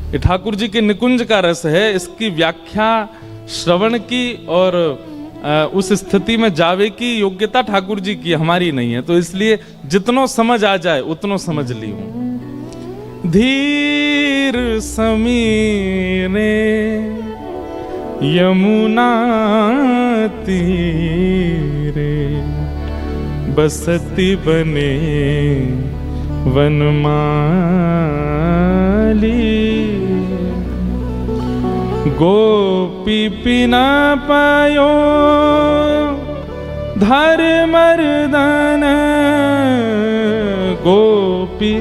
ये ठाकुर जी के निकुंज का रस है। इसकी व्याख्या श्रवण की और उस स्थिति में जावे की योग्यता ठाकुर जी की, हमारी नहीं है। तो इसलिए जितनो समझ आ जाए उतनो समझ ली हूं। धीर समीरे यमुना तीरे बसती बने वनमाली गोपी पिना पायो धर्मर्दन गोपी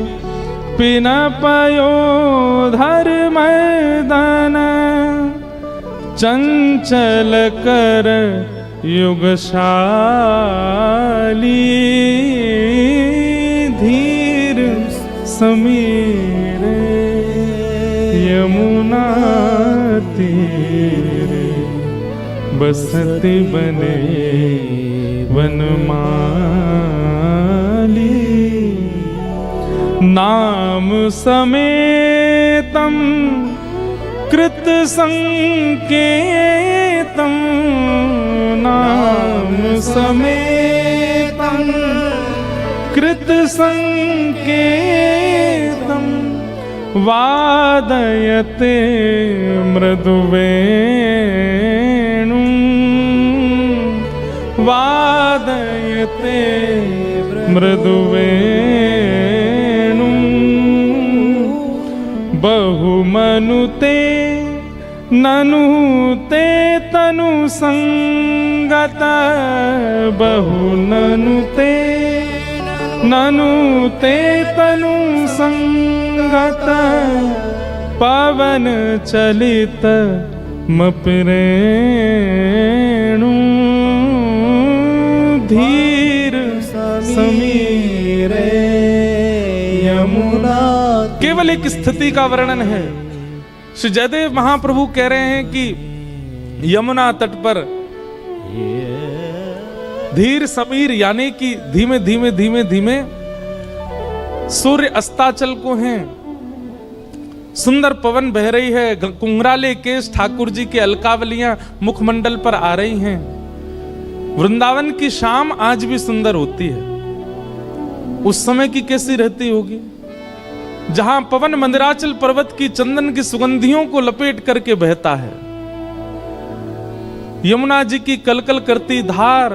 पिना पायो धर्मर्दन चंचल कर युगशाली धीर समीरे यमुना तीरे बसती बने वनमाली नाम समेतम कृत संकेतम नाम समेतम कृत संकेतम वादयते मृदुवेणु वादयते मृदुवेणु बहुमनुते ननुते तनु संगत बहुननुते ननुते तनु संगत पवन चलित मपरेणु धीर समीरे यमुना। केवल एक स्थिति का वर्णन है। श्री जयदेव महाप्रभु कह रहे हैं कि यमुना तट पर धीर समीर यानी कि धीमे धीमे धीमे धीमे सूर्य अस्ताचल को हैं, सुंदर पवन बह रही है, कुंगराले केश ठाकुर जी के अलकावलियां मुखमंडल पर आ रही हैं। वृंदावन की शाम आज भी सुंदर होती है। उस समय की कैसी रहती होगी, जहां पवन मंदिराचल पर्वत की चंदन की सुगंधियों को लपेट करके बहता है। यमुना जी की कलकल करती धार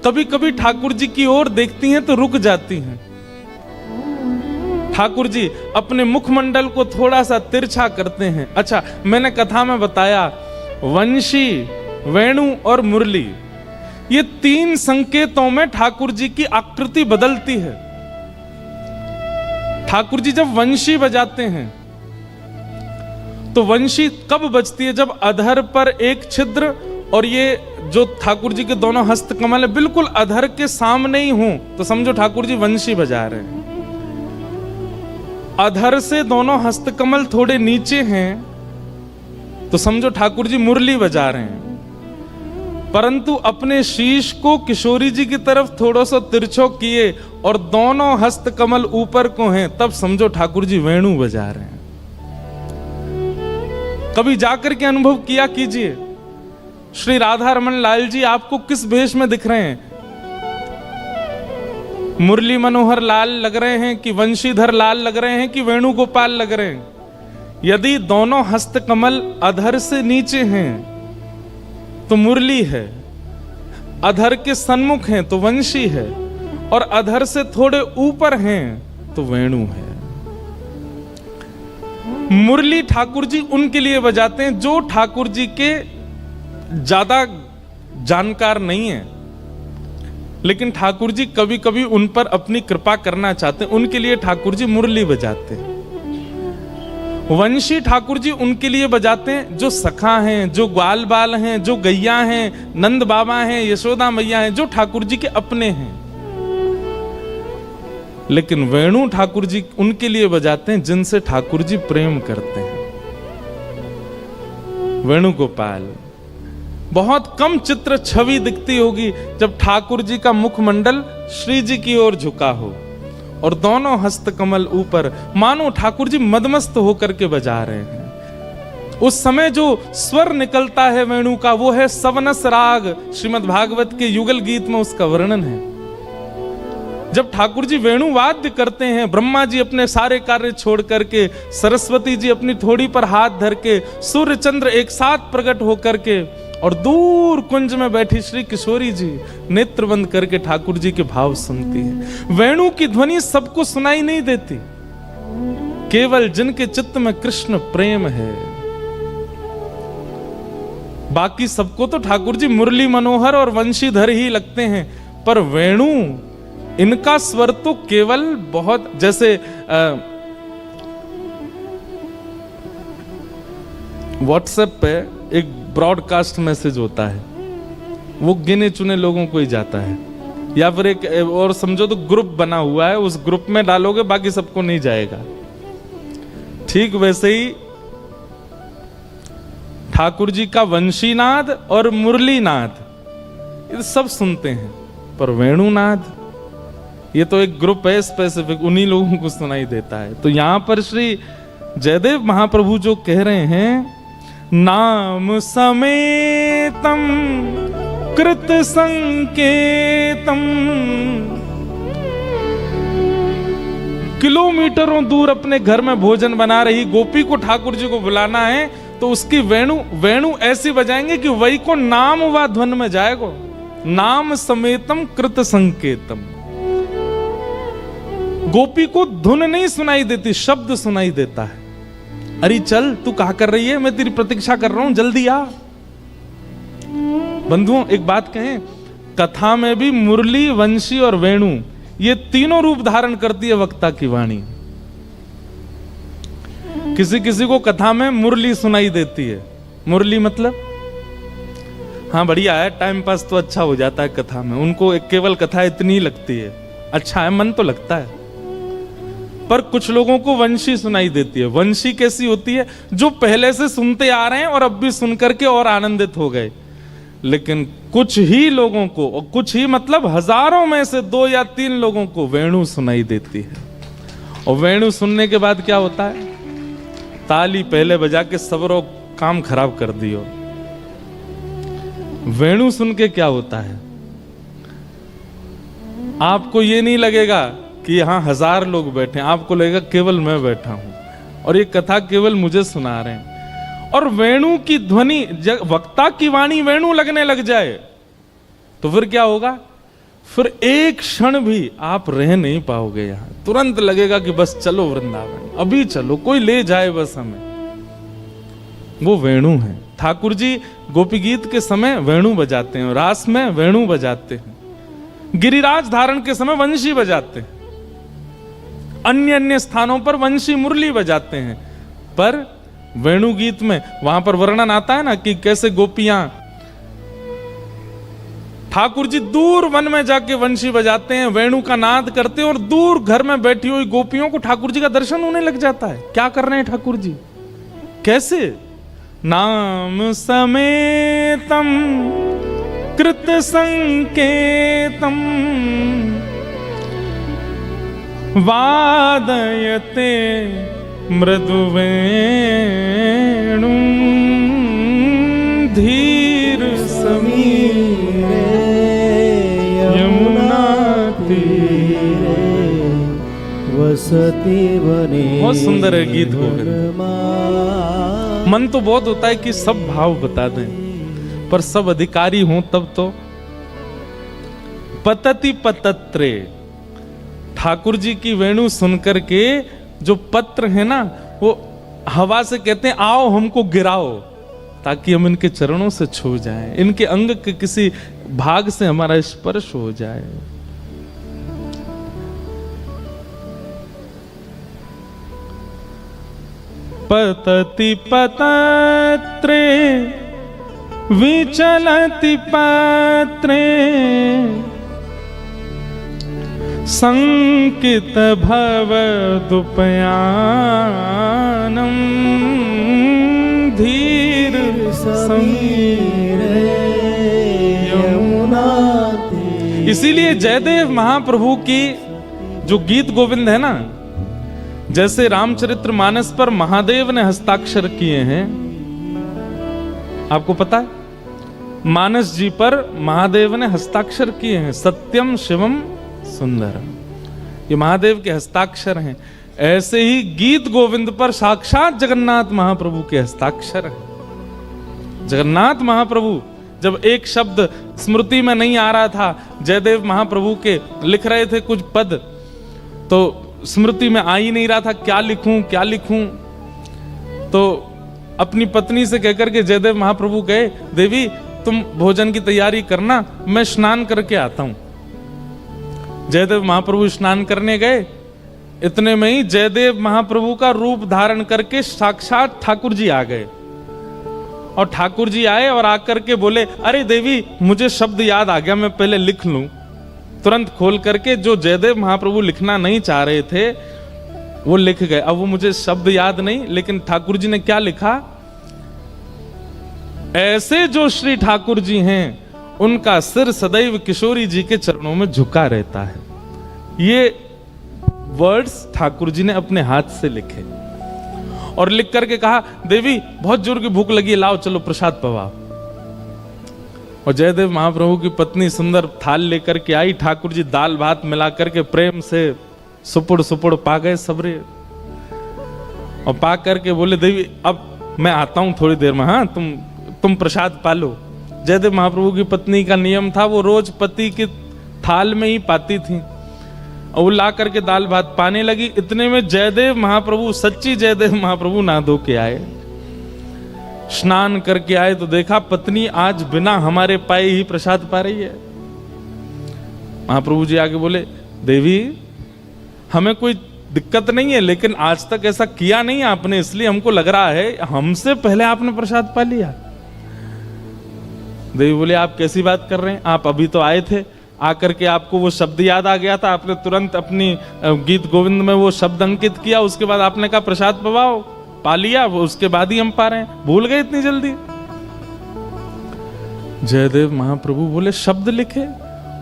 कभी कभी ठाकुर जी की ओर देखती हैं तो रुक जाती हैं। ठाकुर जी अपने मुखमंडल को थोड़ा सा तिरछा करते हैं। अच्छा, मैंने कथा में बताया वंशी, वेणु और मुरली, ये तीन संकेतों में ठाकुर जी की आकृति बदलती है। ठाकुर जी जब वंशी बजाते हैं तो वंशी कब बजती है, जब अधर पर एक छिद्र और ये जो ठाकुर जी के दोनों हस्त कमल है बिल्कुल अधर के सामने ही हों तो समझो ठाकुर जी वंशी बजा रहे हैं। अधर से दोनों हस्त कमल थोड़े नीचे हैं तो समझो ठाकुर जी मुरली बजा रहे हैं। परंतु अपने शीश को किशोरी जी की तरफ थोड़ा सा तिरछो किए और दोनों हस्त कमल ऊपर को हैं, तब समझो ठाकुर जी वेणु बजा रहे हैं। कभी जाकर के अनुभव किया कीजिए। श्री राधा रमन लाल जी आपको किस भेष में दिख रहे हैं? मुरली मनोहर लाल लग रहे हैं कि वंशीधर लाल लग रहे हैं कि वेणुगोपाल लग रहे हैं? यदि दोनों हस्त कमल अधर से नीचे हैं तो मुरली है, अधर के सन्मुख हैं तो वंशी है, और अधर से थोड़े ऊपर हैं तो वेणु है। मुरली ठाकुर जी उनके लिए बजाते हैं जो ठाकुर जी के ज्यादा जानकार नहीं है, लेकिन ठाकुर जी कभी कभी उन पर अपनी कृपा करना चाहते हैं, उनके लिए ठाकुर जी मुरली बजाते हैं। वंशी ठाकुर जी उनके लिए बजाते हैं जो सखा हैं, जो ग्वाल बाल हैं, जो गैया हैं, नंद बाबा हैं, यशोदा मैया हैं, जो ठाकुर जी के अपने हैं। लेकिन वेणु ठाकुर जी उनके लिए बजाते हैं जिनसे ठाकुर जी प्रेम करते हैं। वेणुगोपाल बहुत कम चित्र छवि दिखती होगी जब ठाकुर जी का मुखमंडल श्री जी की ओर झुका हो, और दोनों हस्त कमल ऊपर, मानो ठाकुर जी मदमस्त होकर के बजा रहे हैं। उस समय जो स्वर निकलता है वेणु का, वो है सवनस राग। श्रीमद् भागवत के युगल गीत में उसका वर्णन है। जब ठाकुर जी वेणु वाद्य करते हैं, ब्रह्मा जी अपने सारे कार्य छोड़ करके, सरस्वती जी अपनी थोड़ी पर हाथ धर के, सूर्य चंद्र एक साथ प्रकट होकर के, और दूर कुंज में बैठी श्री किशोरी जी नेत्र बंद करके ठाकुर जी के भाव सुनती है। वेणु की ध्वनि सबको सुनाई नहीं देती, केवल जिनके चित्त में कृष्ण प्रेम है। बाकी सबको तो ठाकुर जी मुरली मनोहर और वंशीधर ही लगते हैं, पर वेणु, इनका स्वर तो केवल बहुत, जैसे व्हाट्सएप पे एक ब्रॉडकास्ट मैसेज होता है, वो गिने चुने लोगों को ही जाता है, या फिर एक और समझो तो ग्रुप बना हुआ है, उस ग्रुप में डालोगे बाकी सबको नहीं जाएगा। ठीक वैसे ही ठाकुर जी का वंशीनाद और मुरलीनाद ये सब सुनते हैं, पर वेणुनाद ये तो एक ग्रुप है स्पेसिफिक, उन्हीं लोगों को सुनाई देता है। तो यहां पर श्री जयदेव महाप्रभु जो कह रहे हैं, नाम समेतम कृत संकेतम, किलोमीटरों दूर अपने घर में भोजन बना रही गोपी को ठाकुर जी को बुलाना है, तो उसकी वेणु ऐसी बजाएंगे कि वही को नाम व ध्वन में जाएगा। नाम समेतम कृत संकेतम, गोपी को धुन नहीं सुनाई देती, शब्द सुनाई देता है। अरे चल, तू कहा कर रही है, मैं तेरी प्रतीक्षा कर रहा हूं, जल्दी आ। बंधुओं एक बात कहें, कथा में भी मुरली, वंशी और वेणु ये तीनों रूप धारण करती है वक्ता की वाणी। किसी किसी को कथा में मुरली सुनाई देती है। मुरली मतलब हाँ बढ़िया है, टाइम पास तो अच्छा हो जाता है कथा में, उनको एक केवल कथा इतनी ही लगती है, अच्छा है, मन तो लगता है। पर कुछ लोगों को वंशी सुनाई देती है। वंशी कैसी होती है? जो पहले से सुनते आ रहे हैं और अब भी सुन करके और आनंदित हो गए। लेकिन कुछ ही लोगों को, और कुछ ही मतलब हजारों में से 2 या 3 लोगों को वेणु सुनाई देती है। और वेणु सुनने के बाद क्या होता है? ताली पहले बजा के सबरों काम खराब कर दियो। वेणु सुन के क्या होता है? आपको ये नहीं लगेगा कि यहां 1000 लोग बैठे हैं, आपको लगेगा केवल मैं बैठा हूं और ये कथा केवल मुझे सुना रहे हैं। और वेणु की ध्वनि, वक्ता की वाणी वेणु लगने लग जाए तो फिर क्या होगा? फिर एक क्षण भी आप रह नहीं पाओगे यहां, तुरंत लगेगा कि बस चलो वृंदावन, अभी चलो, कोई ले जाए बस हमें। वो वेणु है। ठाकुर जी गोपी गीत के समय वेणु बजाते हैं, रास में वेणु बजाते हैं, गिरिराज धारण के समय वंशी बजाते हैं, अन्य अन्य स्थानों पर वंशी मुरली बजाते हैं। पर वेणु गीत में वहां पर वर्णन आता है ना कि कैसे गोपियां, ठाकुर जी दूर वन में जाके वंशी बजाते हैं, वेणु का नाद करते हैं, और दूर घर में बैठी हुई गोपियों को ठाकुर जी का दर्शन होने लग जाता है। क्या कर रहे हैं ठाकुर जी? कैसे? नाम समेतम कृत संकेतम वादयते मृदुवेणु धीर समीरे यमुना तीरे वसति बने। बहुत सुंदर है गीत हो। मन तो बहुत होता है कि सब भाव बता दें, पर सब अधिकारी हों तब तो। पतति पतत्रे, ठाकुर जी की वेणु सुनकर के जो पत्र है ना, वो हवा से कहते हैं आओ हमको गिराओ, ताकि हम इनके चरणों से छू जाएं, इनके अंग के किसी भाग से हमारा स्पर्श हो जाए। पतति पतत्रे विचलति पत्रे संकित भवदुपयानम धीर समीरे यमुना तीरे। इसीलिए जयदेव महाप्रभु की जो गीत गोविंद है ना, जैसे रामचरित्र मानस पर महादेव ने हस्ताक्षर किए हैं, आपको पता है मानस जी पर महादेव ने हस्ताक्षर किए हैं, सत्यम शिवम सुंदरम, ये महादेव के हस्ताक्षर हैं। ऐसे ही गीत गोविंद पर साक्षात जगन्नाथ महाप्रभु के हस्ताक्षर हैं। जगन्नाथ महाप्रभु जब एक शब्द स्मृति में नहीं आ रहा था, जयदेव महाप्रभु के लिख रहे थे कुछ पद, तो स्मृति में आ ही नहीं रहा था, क्या लिखूं क्या लिखूं। तो अपनी पत्नी से कहकर के जयदेव महाप्रभु गए, देवी तुम भोजन की तैयारी करना, मैं स्नान करके आता हूं। जयदेव महाप्रभु स्नान करने गए, इतने में ही जयदेव महाप्रभु का रूप धारण करके साक्षात ठाकुर जी आ गए। और ठाकुर जी आए और आकर के बोले, अरे देवी मुझे शब्द याद आ गया, मैं पहले लिख लूं। तुरंत खोल करके जो जयदेव महाप्रभु लिखना नहीं चाह रहे थे वो लिख गए। अब वो मुझे शब्द याद नहीं, लेकिन ठाकुर जी ने क्या लिखा, ऐसे जो श्री ठाकुर जी हैं उनका सिर सदैव किशोरी जी के चरणों में झुका रहता है। ये वर्ड्स ठाकुर जी ने अपने हाथ से लिखे और लिख करके कहा, देवी बहुत जोर की भूख लगी है, लाओ चलो प्रसाद पवाओ। और जयदेव महाप्रभु की पत्नी सुंदर थाल लेकर के आई, ठाकुर जी दाल भात मिला करके प्रेम से सुपुड़ सुपुड़ पा गए सबरे। और पा करके बोले, देवी अब मैं आता हूं थोड़ी देर में, हाँ तुम प्रसाद पालो। जयदेव महाप्रभु की पत्नी का नियम था, वो रोज पति की थाल में ही पाती थी। और वो ला करके दाल भात पाने लगी। इतने में जयदेव महाप्रभु, सच्ची जयदेव महाप्रभु नहा धो के आए, स्नान करके आए, तो देखा पत्नी आज बिना हमारे पाए ही प्रसाद पा रही है। महाप्रभु जी आगे बोले, देवी हमें कोई दिक्कत नहीं है, लेकिन आज तक ऐसा किया नहीं आपने, इसलिए हमको लग रहा है हमसे पहले आपने प्रसाद पा लिया। देवी बोले, आप कैसी बात कर रहे हैं, आप अभी तो आए थे, आकर के आपको वो शब्द याद आ गया था, आपने तुरंत अपनी गीत गोविंद में वो शब्द अंकित किया, उसके बाद आपने कहा प्रसाद पवाओ, पा लिया, उसके बाद ही हम पा रहे हैं, भूल गए इतनी जल्दी। जयदेव महाप्रभु बोले, शब्द लिखे।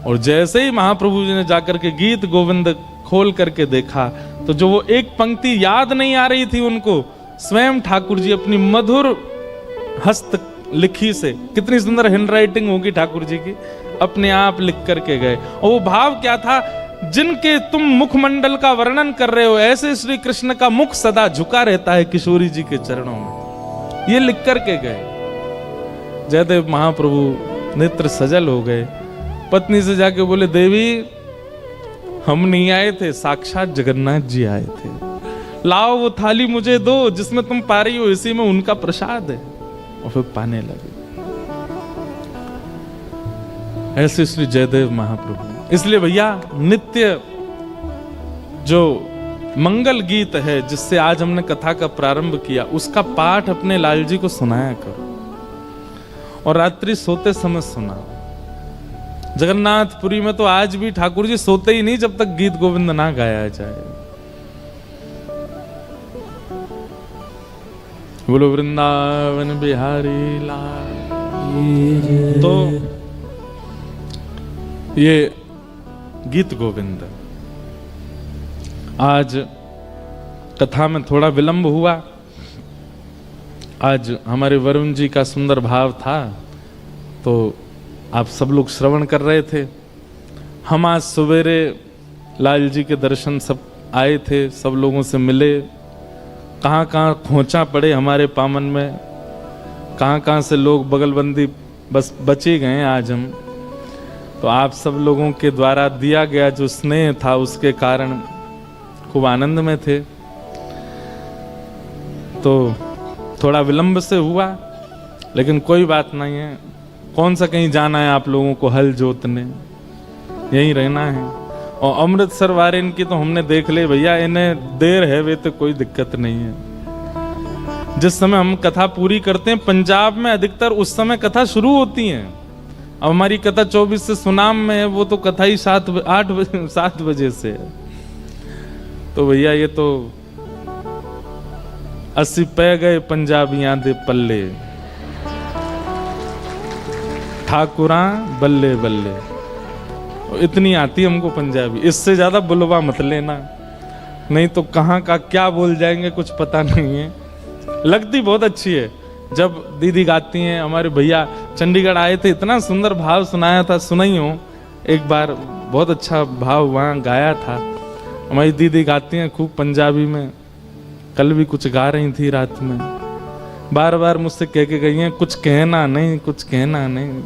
और जैसे ही महाप्रभु जी ने जाकर के गीत गोविंद खोल करके देखा, तो जो वो एक पंक्ति याद नहीं आ रही थी उनको, स्वयं ठाकुर जी अपनी मधुर हस्त लिखी से, कितनी सुंदर हैंडराइटिंग होगी ठाकुर जी की, अपने आप लिख करके गए। और वो भाव क्या था, जिनके तुम मुखमंडल का वर्णन कर रहे हो, ऐसे श्री कृष्ण का मुख सदा झुका रहता है किशोरी जी के चरणों में, ये लिख करके गए। जयदेव महाप्रभु नेत्र सजल हो गए। पत्नी से जाके बोले, देवी हम नहीं आए थे, साक्षात जगन्नाथ जी आए थे, लाओ वो थाली मुझे दो जिसमें तुम पा रही हो, इसी में उनका प्रसाद है। और फिर पाने लगे। ऐसे श्री जयदेव महाप्रभु। इसलिए भैया नित्य जो मंगल गीत है जिससे आज हमने कथा का प्रारंभ किया, उसका पाठ अपने लाल जी को सुनाया करो, और रात्रि सोते समय सुना। जगन्नाथपुरी में तो आज भी ठाकुर जी सोते ही नहीं जब तक गीत गोविंद ना गाया जाए। बोलो वृंदावन बिहारी लाल। तो ये गीत गोविंद, आज कथा में थोड़ा विलंब हुआ। आज हमारे वरुण जी का सुंदर भाव था, तो आप सब लोग श्रवण कर रहे थे। हम आज सवेरे लाल जी के दर्शन सब आए थे, सब लोगों से मिले, कहाँ कहाँ खोचा पड़े हमारे पामन में, कहाँ कहाँ से लोग बगलबंदी बस बचे गए आज हम। तो आप सब लोगों के द्वारा दिया गया जो स्नेह था उसके कारण खूब आनंद में थे। तो थोड़ा विलंब से हुआ, लेकिन कोई बात नहीं है। कौन सा कहीं जाना है आप लोगों को हल जोतने, यहीं रहना है। और अमृतसर वाले इनकी तो हमने देख ले भैया, इन्हें देर है वे तो कोई दिक्कत नहीं है। जिस समय हम कथा पूरी करते हैं पंजाब में अधिकतर उस समय कथा शुरू होती है। अब हमारी कथा 24 से सुनाम में है, वो तो कथा ही 7 बजे से है। तो भैया ये तो 80 पै गए पंजाबियां दे पल्ले, ठाकुरा बल्ले बल्ले। इतनी आती हमको पंजाबी, इससे ज्यादा बुलवा मत लेना, नहीं तो कहाँ का क्या बोल जाएंगे कुछ पता नहीं है। लगती बहुत अच्छी है जब दीदी गाती हैं। हमारे भैया चंडीगढ़ आए थे, इतना सुंदर भाव सुनाया था, सुनाई हो एक बार, बहुत अच्छा भाव वहाँ गाया था। हमारी दीदी गाती हैं खूब पंजाबी में, कल भी कुछ गा रही थी रात में, बार बार मुझसे कह के गई हैं कुछ कहना नहीं, कुछ कहना नहीं।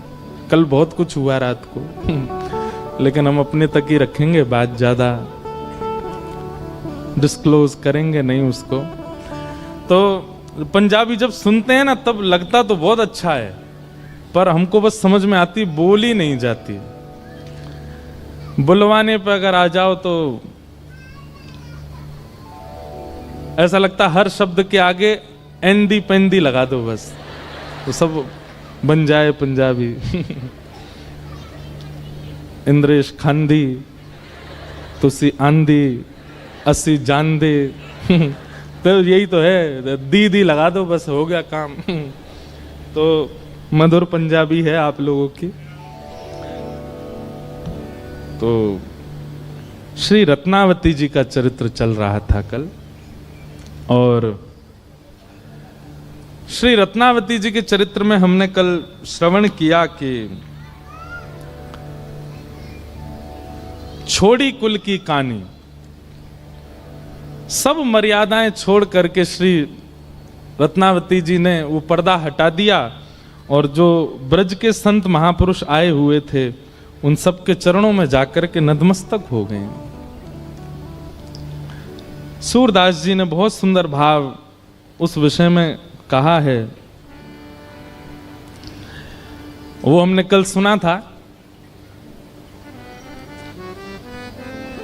कल बहुत कुछ हुआ रात को लेकिन हम अपने तक ही रखेंगे बात, ज़्यादा डिस्क्लोज करेंगे नहीं उसको। तो पंजाबी जब सुनते हैं ना तब लगता तो बहुत अच्छा है, पर हमको बस समझ में आती, बोली नहीं जाती। बुलवाने पे अगर आ जाओ तो ऐसा लगता हर शब्द के आगे एंदी पेंदी लगा दो बस, तो सब बन जाए पंजाबी। इंद्रेश खांदी तुसी आंधी असी जान दे। तो यही तो है, दीदी लगा दो बस हो गया काम। तो मधुर पंजाबी है आप लोगों की। तो श्री रत्नावती जी का चरित्र चल रहा था कल, और श्री रत्नावती जी के चरित्र में हमने कल श्रवण किया कि छोड़ी कुल की कहानी, सब मर्यादाएं छोड़ करके श्री रत्नावती जी ने वो पर्दा हटा दिया, और जो ब्रज के संत महापुरुष आए हुए थे उन सब के चरणों में जाकर के नतमस्तक हो गए। सूरदास जी ने बहुत सुंदर भाव उस विषय में कहा है, वो हमने कल सुना था।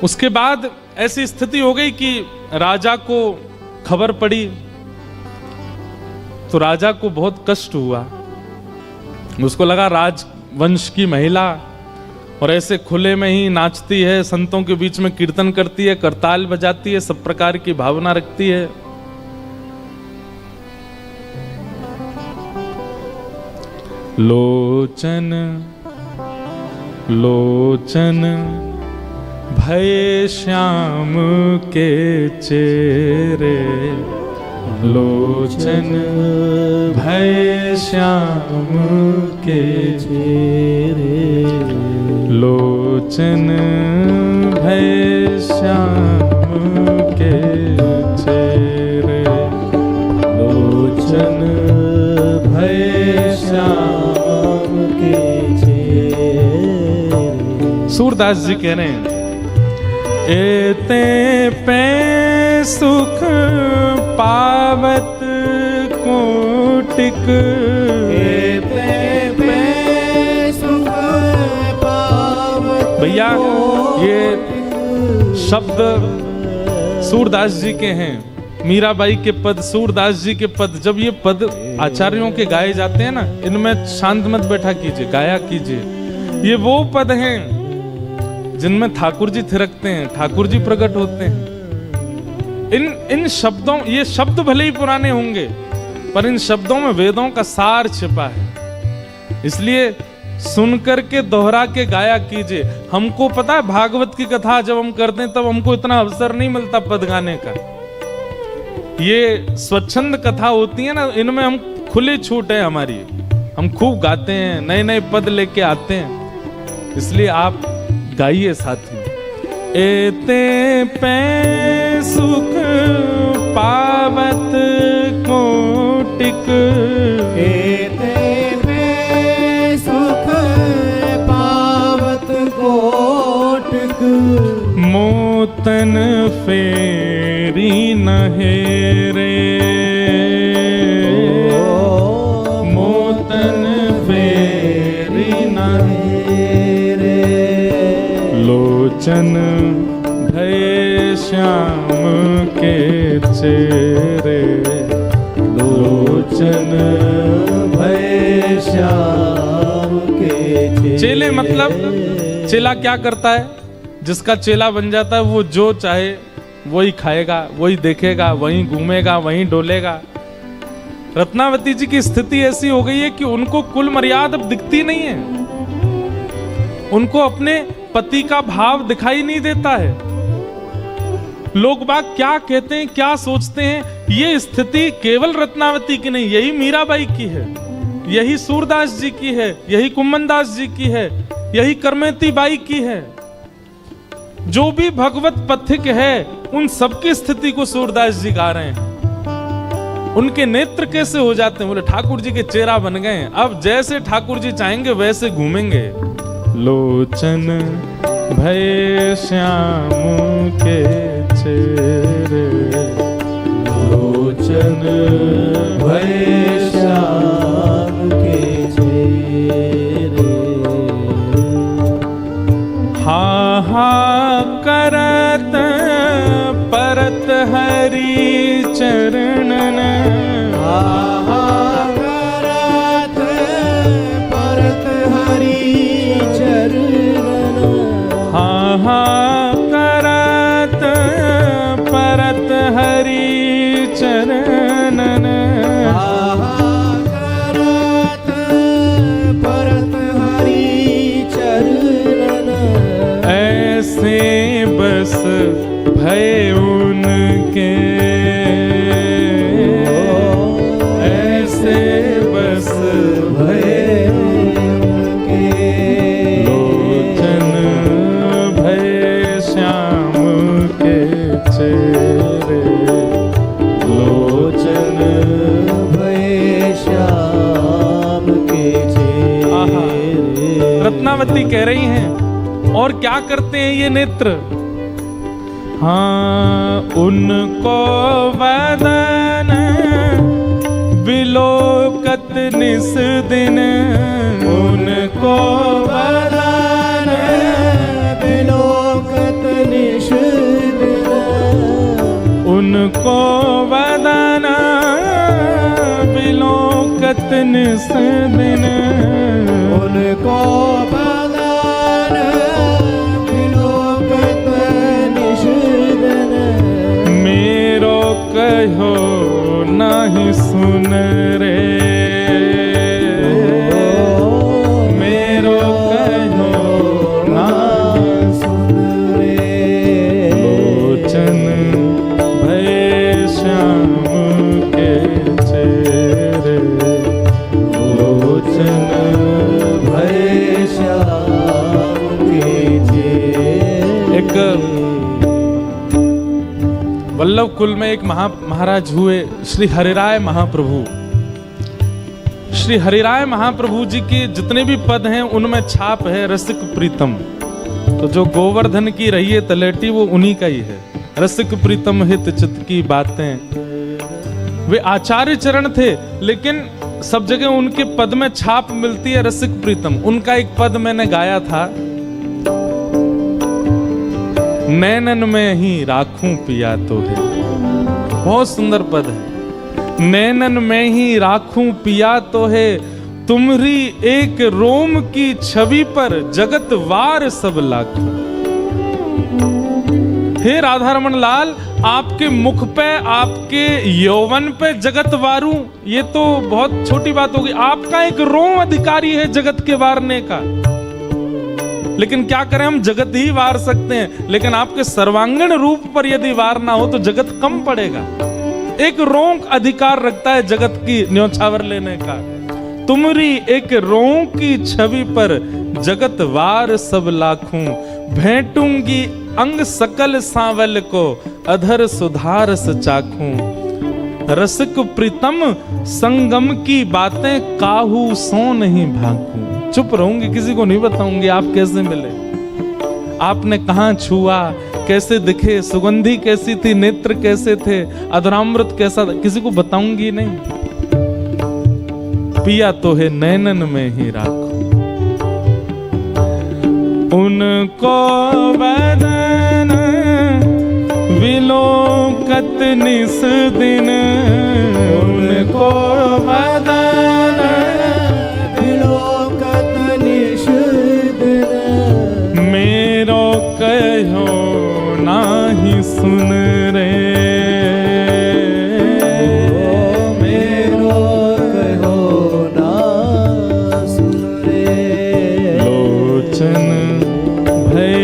उसके बाद ऐसी स्थिति हो गई कि राजा को खबर पड़ी, तो राजा को बहुत कष्ट हुआ। उसको लगा राजवंश की महिला और ऐसे खुले में ही नाचती है, संतों के बीच में कीर्तन करती है, करताल बजाती है, सब प्रकार की भावना रखती है। लोचन लोचन भय श्याम के चेहरे, लोचन भय श्याम के चेहरे, लोचन भय श्याम के चेहरे, लोचन भय श्याम के चेहरे। सूरदास जी कह रहे हैं, एते पे सुख पावत कोटिक, एते पे सुख पावत। भैया ये शब्द सूरदास जी के हैं, मीराबाई के पद, सूरदास जी के पद। जब ये पद आचार्यों के गाए जाते हैं ना, इनमें शांत मत बैठा कीजिए, गाया कीजिए। ये वो पद हैं जिनमें ठाकुर जी थिरकते हैं, ठाकुर जी प्रकट होते हैं। इन शब्दों, ये शब्द भले ही पुराने होंगे पर इन शब्दों में वेदों का सार छिपा है, इसलिए सुन करके दोहरा के गाया कीजिए। हमको पता है भागवत की कथा जब हम करते हैं तब हमको इतना अवसर नहीं मिलता पद गाने का। ये स्वच्छंद कथा होती है ना, इनमें हम खुली छूट है हमारी, हम खूब गाते हैं, नए नए पद लेके आते हैं, इसलिए आप गाइए साथ में। एते पे सुख पावत कोटिक, एते पे सुख पावत कोटिक, मोतन फेरी नहेरे, मोतन फेरी नहेरे, लोचन भय श्याम के चेहरे, लोचन भय श्याम के चेहरे। चेले मतलब चेला क्या करता है? जिसका चेला बन जाता है वो जो चाहे वही खाएगा, वही देखेगा, वही घूमेगा, वही डोलेगा। रत्नावती जी की स्थिति ऐसी हो गई है कि उनको कुल मर्यादा अब दिखती नहीं है, उनको अपने पति का भाव दिखाई नहीं देता है। लोग बाग क्या कहते हैं, क्या सोचते हैं, ये स्थिति केवल रत्नावती की नहीं, यही मीराबाई की है, यही सूरदास जी की है, यही कुम्मनदास जी की है, यही करमेती बाई की है। जो भी भगवत पथिक है उन सबकी स्थिति को सूरदास जी गा रहे हैं। उनके नेत्र कैसे हो जाते हैं, बोले ठाकुर जी के चेहरा बन गए, अब जैसे ठाकुर जी चाहेंगे वैसे घूमेंगे। लोचन भय श्याम के चेहरे, लोचन भय श्याम के चेहरे, हा हा करत परत हरि चरणन, हा हा करत परत हरि चरणन, हा हा करत परत हरि चरणन, हा हा करत परत हरि चरणन, ऐसे बस भय उनके, ऐसे बस भय उनके, लोचन भय श्याम के चेहरे, लोचन भय श्याम के चेहरे। रत्नावती कह रही हैं, और क्या करते हैं ये नेत्र? हाँ, उनको वदन विलोकत निस दिन, उनको वदन विलोकत निस दिन, उनको वदन विलोकत निस दिन, उनको वदन विलोकत निस दिन, मेरो कहो नहीं सुन रे, मेरो कहो ना सुन रे, लोचन भय श्याम के चेहरे, लोचन भय श्याम के चेहरे। एक वल्लभ कुल में एक महाराज हुए, श्री हरिराय महाप्रभु। श्री हरिराय महाप्रभु जी के जितने भी पद हैं उनमें छाप है रसिक प्रीतम। तो जो गोवर्धन की रही है तलेटी वो उन्हीं का ही है। रसिक प्रीतम हित चित की बातें। वे आचार्य चरण थे, लेकिन सब जगह उनके पद में छाप मिलती है रसिक प्रीतम। उनका एक पद मैंने गाया था, नैनन में ही राखूं पिया तो है। बहुत सुंदर पद है। नैनन में ही राखूं पिया तो है, तुम्हारी एक रोम की छवि पर जगत वार सब लाखों। हे राधा रमन लाल, आपके मुख पे, आपके यौवन पे जगत वारूं, ये तो बहुत छोटी बात होगी। आपका एक रोम अधिकारी है जगत के वारने का। लेकिन क्या करें, हम जगत ही वार सकते हैं, लेकिन आपके सर्वांगीण रूप पर यदि वार ना हो तो जगत कम पड़ेगा। एक रोंक अधिकार रखता है जगत की न्योछावर लेने का। तुम्हारी एक रोंक की छवि पर जगत वार सब लाखों, भेंटूंगी अंग सकल सांवल को, अधर सुधारस चाखूं। रसिक प्रीतम संगम की बातें काहू सो नहीं भाकूं। चुप रहूंगी, किसी को नहीं बताऊंगी आप कैसे मिले, आपने कहां छुआ, कैसे दिखे, सुगंधी कैसी थी, नेत्र कैसे थे, अधरामृत कैसा था, किसी को बताऊंगी नहीं। पिया तो है नैनन में ही राखो, उनको वदन विलोकत निस दिन, उनको वदन विलोकत निस दिन, मेरो कहो नाही सुन रे, मेरो कहो ना सुन रे। लोचन भय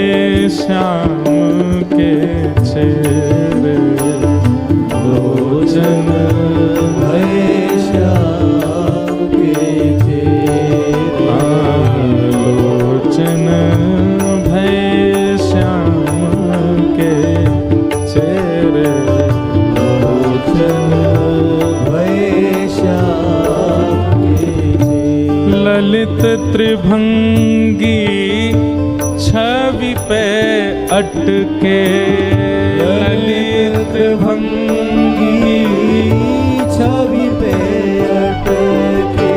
त्रिभंगी छवि पे अटके, ललित त्रिभंगी छवि पे अटके,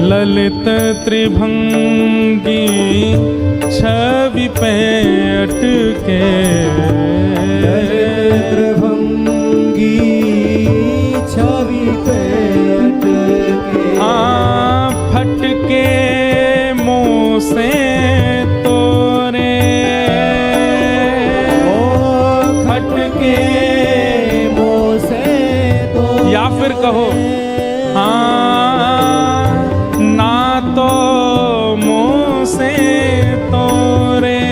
ललित त्रिभंगी छवि पे अटके, ललित त्रिभंगी छवि पे अटके, फटके मुँह से तोरे, फटके मुँह से तोरे, या फिर कहो ना तो मुँह से तोरे,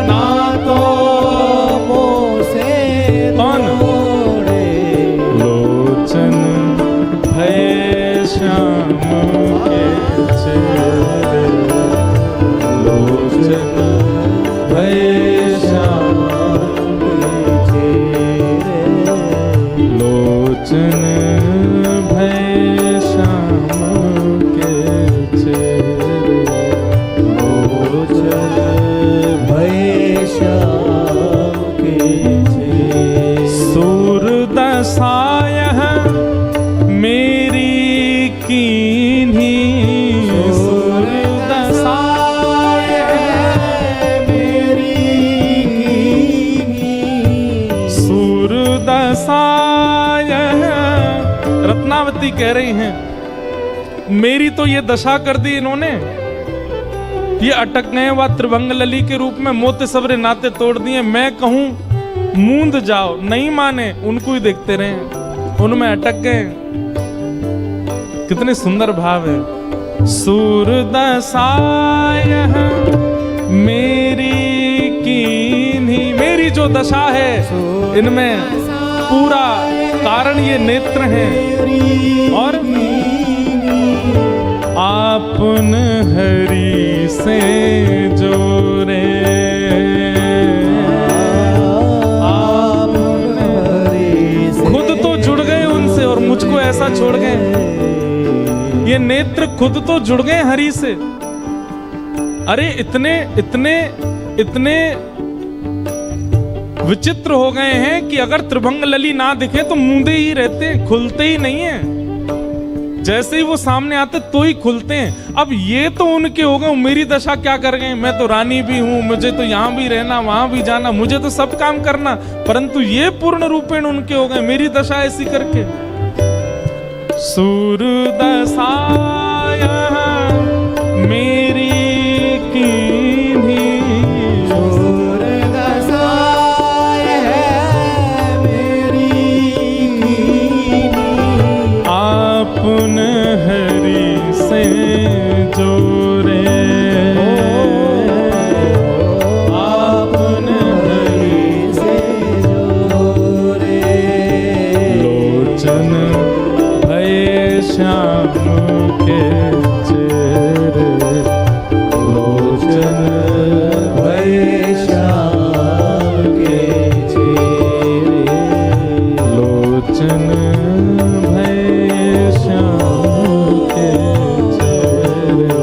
ना तो मुँह से कौन? तोरे, लोचन भय श्याम के चेहरे, लोचन भय श्याम के चेहरे, लोचन भय श्याम के चेहरे, लोचन भय श्याम के चेहरे, सूरदशाय मेरी कीन्ही, सूरदशाय मेरी कीन्ही, सूरदशाय। रत्नावती कह रही हैं मेरी तो ये दशा कर दी इन्होंने, ये अटक गए व त्रिभंग लली के रूप में मोते सबरे नाते तोड़ दिए। मैं कहूं मूंद जाओ, नहीं माने, उनको ही देखते रहे, उनमें अटक गए। कितने सुंदर भाव है। सूरदशाय मेरी कीन्ही, मेरी जो दशा है इनमें पूरा कारण ये नेत्र हैं, और आपन हरि से जोरे, खुद तो जुड़ गए उनसे और मुझको ऐसा छोड़ गए। ये नेत्र खुद तो जुड़ गए हरि से। अरे इतने इतने इतने विचित्र हो गए हैं कि अगर त्रिभंग लली ना दिखे तो मूंदे ही रहते हैं, खुलते ही नहीं है। जैसे ही वो सामने आते तो ही खुलते हैं। अब ये तो उनके हो गए, मेरी दशा क्या कर गए? मैं तो रानी भी हूं, मुझे तो यहां भी रहना, वहां भी जाना, मुझे तो सब काम करना, परंतु ये पूर्ण रूपेण उनके हो गए, मेरी दशा ऐसी करके। सूरदशाय मेरी कीन्ही, आपन हरि से जोरे, आपन हरि से जोरे, लोचन भय श्याम के चेहरे, लोचन भय श्याम के चेहरे, लोचन भय श्याम के चेहरे,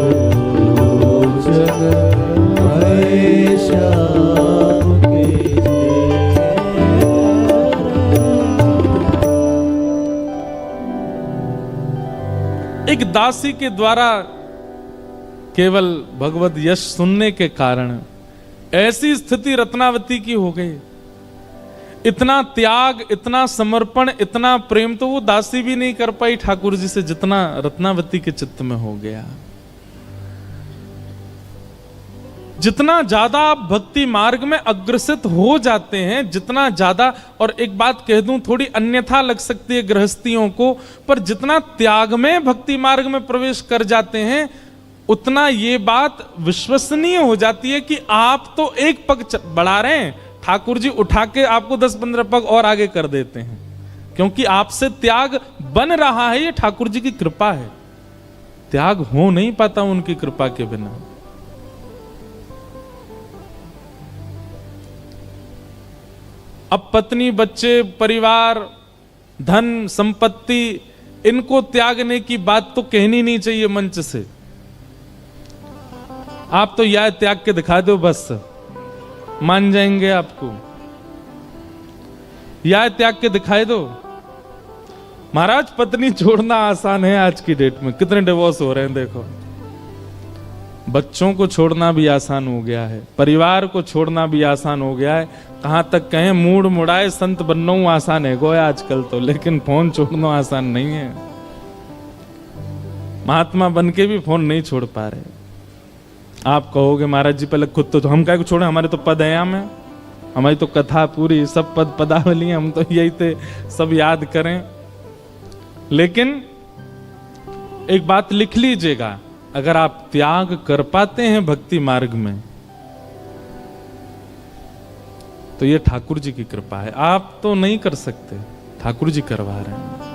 लोचन भय श्याम के चेहरे। एक दासी के द्वारा केवल भगवत यश सुनने के कारण ऐसी स्थिति रत्नावती की हो गई। इतना त्याग, इतना समर्पण, इतना प्रेम तो वो दासी भी नहीं कर पाई ठाकुर जी से, जितना रत्नावती के चित्त में हो गया। जितना ज्यादा आप भक्ति मार्ग में अग्रसित हो जाते हैं, जितना ज्यादा, और एक बात कह दूं थोड़ी अन्यथा लग सकती है गृहस्थियों को, पर जितना त्याग में भक्ति मार्ग में प्रवेश कर जाते हैं, उतना ये बात विश्वसनीय हो जाती है कि आप तो एक पग बढ़ा रहे हैं, ठाकुर जी उठा के आपको 10-15 पग और आगे कर देते हैं, क्योंकि आपसे त्याग बन रहा है। ये ठाकुर जी की कृपा है, त्याग हो नहीं पाता उनकी कृपा के बिना। अब पत्नी, बच्चे, परिवार, धन संपत्ति, इनको त्यागने की बात तो कहनी नहीं चाहिए मंच से। आप तो यह त्याग के दिखा दो, बस मान जाएंगे आपको। यह त्याग के दिखाई दो। महाराज, पत्नी छोड़ना आसान है आज की डेट में, कितने डिवोर्स हो रहे हैं देखो। बच्चों को छोड़ना भी आसान हो गया है, परिवार को छोड़ना भी आसान हो गया है। कहां तक कहें, मूड मुड़ाए संत बनना आसान है गोया आजकल तो, लेकिन फोन छोड़ना आसान नहीं है। महात्मा बन के भी फोन नहीं छोड़ पा रहे। आप कहोगे महाराज जी पहले खुद तो हम क्या को छोड़े, हमारे तो पदयाम है, हमारी तो कथा पूरी, सब पद पदावली, हम तो यही थे सब याद करें। लेकिन एक बात लिख लीजिएगा, अगर आप त्याग कर पाते हैं भक्ति मार्ग में तो ये ठाकुर जी की कृपा है। आप तो नहीं कर सकते, ठाकुर जी करवा रहे हैं।